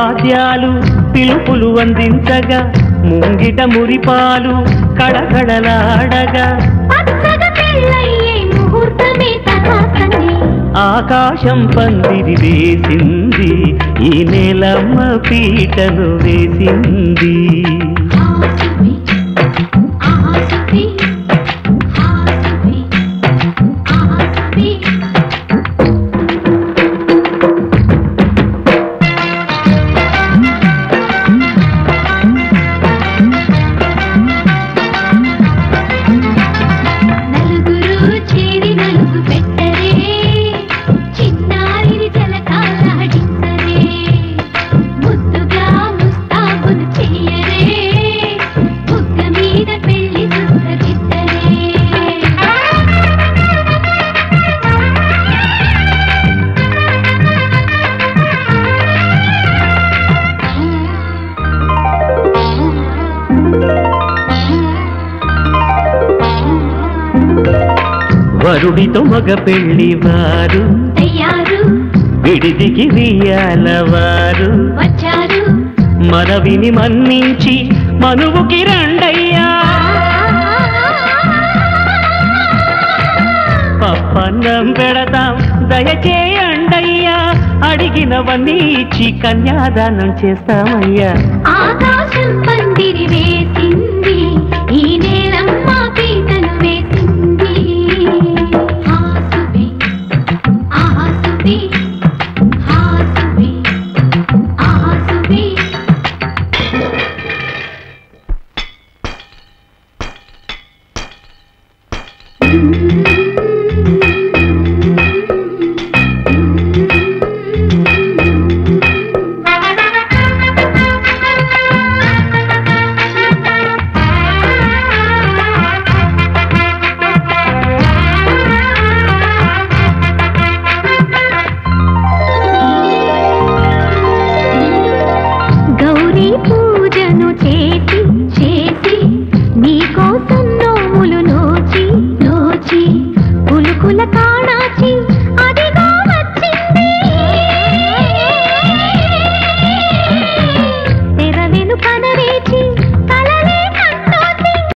వాద్యాలు పిలుపులు అందించగా ముంగిట మురిపాలు కడకడలాడగా ఆకాశం పందిరి వేసింది ఈ నేలమ్మ పీటను వేసింది వరుడితో మగ పెళ్లివారు విడిదికి వియ్యాలవారు మనవిని మన్నించి మనువుకి రండయ్యా పప్పన్నం పెడతాం దయచేయండయ్యా అడిగినవన్నీ ఇచ్చి కన్యాదానం చేస్తామయ్యా ఆకాశం పందిరి వేసింది ఈ నేలమ్మ పీటను వేసింది హాసుబి ఆసుబి హాసుబి ఆసుబి